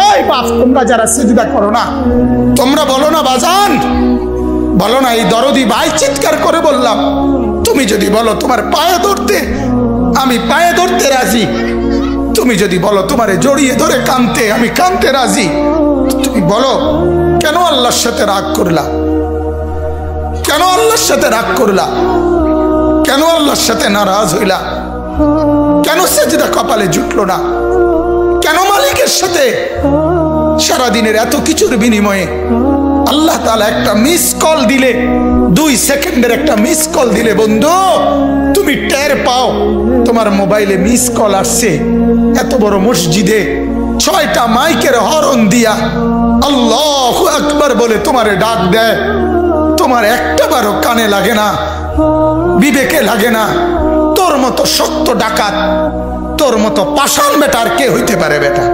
এই বাপ, তোমরা যারা সিজদা করো না, তোমরা বলো না বাজান, বলো না। এই দরদি ভাই চিৎকার করে বললাম, তুমি যদি বলো তোমার পায়ে ধরতে, আমি পায়ে ধরতে রাজি। তুমি যদি বলো তোমারে জড়িয়ে ধরে কাঁদতে, আমি কাঁদতে রাজি। তুমি বলো কেন আল্লাহর সাথে রাগ করলা? কেন আল্লাহর সাথে রাগ করলা? কেন আল্লাহর সাথে নারাজ হইলা? কেন সেজদা কপালে জুটলো না? কেন মালিকের সাথে সারাদিনের এত কিছুর বিনিময়ে আল্লাহ তাআলা একটা মিস কল দিলে, 2 সেকেন্ডের একটা মিস কল দিলে বন্ধু তুমি টের পাও তোমার মোবাইলে মিস কল আসছে। এত বড় মসজিদে 6টা মাইকের হরন দিয়া আল্লাহু আকবার বলে তোমারে ডাক দেয়, তোমার একটাবারও কানে লাগে না, বিবেকে লাগে না। তোর মতো শক্ত ডাকাত, তোর মতো পাষাণ বেটা আর কে হইতে পারে বেটা?